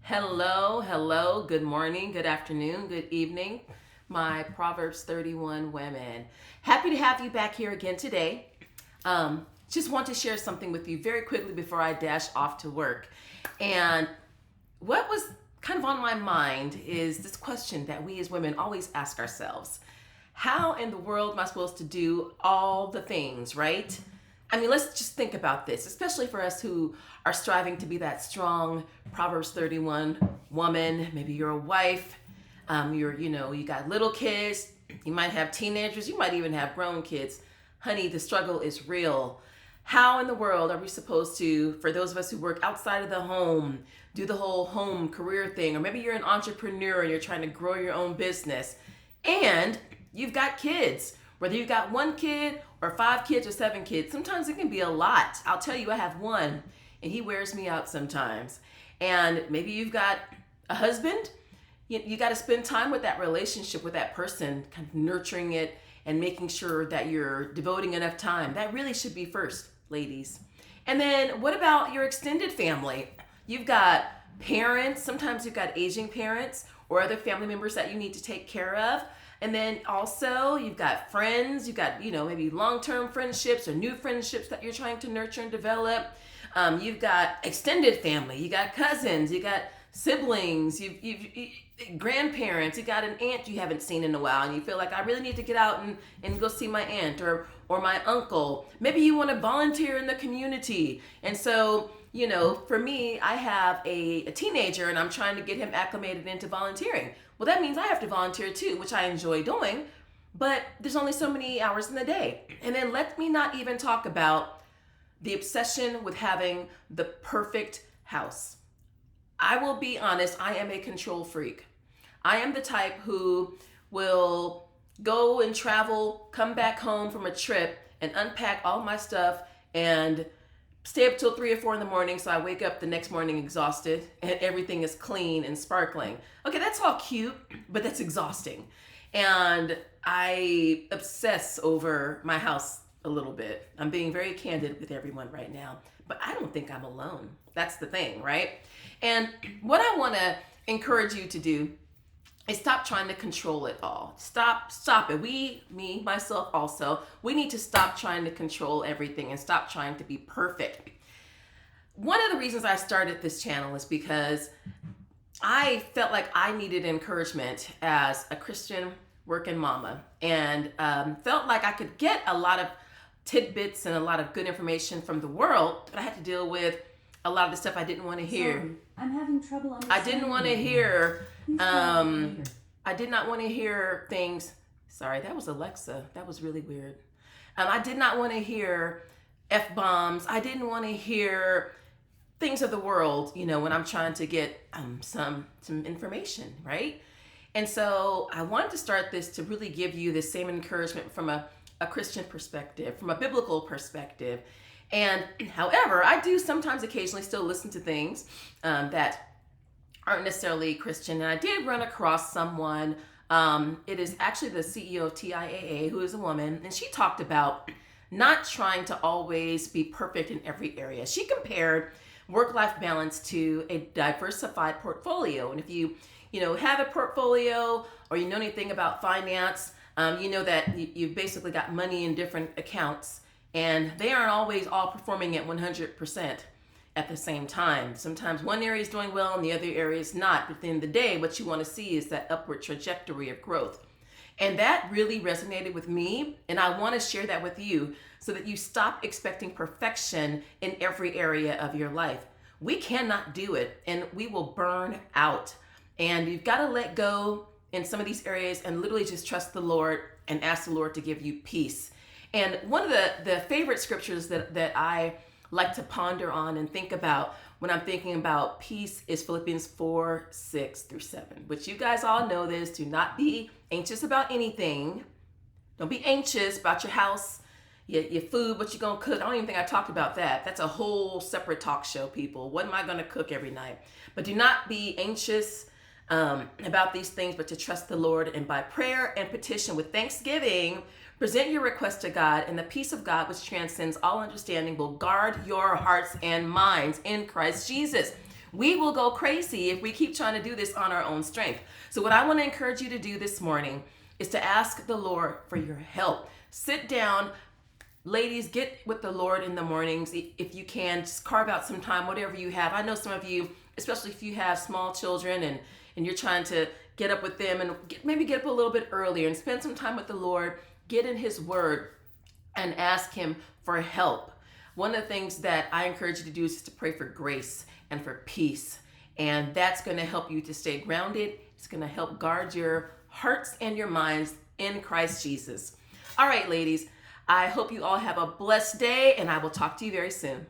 Hello, hello, good morning, good afternoon, good evening, my Proverbs 31 women. Happy to have you back here again today. Just want to share something with you very quickly before I dash off to work. And what was kind of on my mind is this question that we as women always ask ourselves. How in the world am I supposed to do all the things, right? I mean, let's just think about this, especially for us who are striving to be that strong Proverbs 31 woman. Maybe you're a wife, you got little kids, you might have teenagers, you might even have grown kids. Honey, the struggle is real. How in the world are we supposed to, for those of us who work outside of the home, do the whole home career thing? Or maybe you're an entrepreneur and you're trying to grow your own business and you've got kids, whether you've got one kid or five kids or seven kids. Sometimes it can be a lot. I'll tell you, I have one and he wears me out sometimes. And maybe you've got a husband. You got to spend time with that relationship with that person, kind of nurturing it and making sure that you're devoting enough time. That really should be first, ladies. And then what about your extended family? You've got parents, sometimes you've got aging parents or other family members that you need to take care of. And then also you've got friends, you've got, maybe long-term friendships or new friendships that you're trying to nurture and develop. You've got extended family, you got cousins, you got siblings, you've grandparents, you got an aunt you haven't seen in a while and you feel like I really need to get out and go see my aunt or my uncle. Maybe you want to volunteer in the community. And so, for me, I have a teenager and I'm trying to get him acclimated into volunteering. Well, that means I have to volunteer too, which I enjoy doing, but there's only so many hours in the day. And then let me not even talk about the obsession with having the perfect house. I will be honest, I am a control freak. I am the type who will go and travel, come back home from a trip and unpack all my stuff and stay up till 3 or 4 in the morning so I wake up the next morning exhausted and everything is clean and sparkling. Okay, that's all cute, but that's exhausting. And I obsess over my house a little bit. I'm being very candid with everyone right now, but I don't think I'm alone. That's the thing, right? And what I want to encourage you to do is stop trying to control it all. Stop it. Me, myself also, we need to stop trying to control everything and stop trying to be perfect. One of the reasons I started this channel is because I felt like I needed encouragement as a Christian working mama and felt like I could get a lot of tidbits and a lot of good information from the world, but I had to deal with a lot of the stuff I didn't want to hear. Sorry, I'm having trouble understanding. I didn't want to hear, I did not want to hear things. Sorry, that was Alexa. That was really weird. I did not want to hear F-bombs. I didn't want to hear things of the world, when I'm trying to get some information, right? And so I wanted to start this to really give you the same encouragement from a Christian perspective, from a biblical perspective. And however, I do sometimes occasionally still listen to things that aren't necessarily Christian. And I did run across someone, it is actually the CEO of TIAA, who is a woman, and she talked about not trying to always be perfect in every area. She compared work-life balance to a diversified portfolio. And if you have a portfolio or you know anything about finance, you know that you've basically got money in different accounts and they aren't always all performing at 100% at the same time. Sometimes one area is doing well and the other area is not. But at the end of the day, what you want to see is that upward trajectory of growth. And that really resonated with me. And I want to share that with you so that you stop expecting perfection in every area of your life. We cannot do it and we will burn out. And you've got to let go in some of these areas and literally just trust the Lord and ask the Lord to give you peace. And one of the favorite scriptures that I like to ponder on and think about when I'm thinking about peace is Philippians 4:6-7, which you guys all know this. Do not be anxious about anything. Don't be anxious about your house, your food, what you're going to cook. I don't even think I talked about that. That's a whole separate talk show, people. What am I going to cook every night? But do not be anxious about these things, but to trust the Lord, and by prayer and petition with thanksgiving, present your request to God, and the peace of God, which transcends all understanding, will guard your hearts and minds in Christ Jesus. We will go crazy if we keep trying to do this on our own strength. So what I want to encourage you to do this morning is to ask the Lord for your help. Sit down. Ladies, get with the Lord in the mornings. If you can, just carve out some time, whatever you have. I know some of you, especially if you have small children and you're trying to get up with them and maybe get up a little bit earlier and spend some time with the Lord, get in his word and ask him for help. One of the things that I encourage you to do is to pray for grace and for peace. And that's going to help you to stay grounded. It's going to help guard your hearts and your minds in Christ Jesus. All right, ladies, I hope you all have a blessed day, and I will talk to you very soon.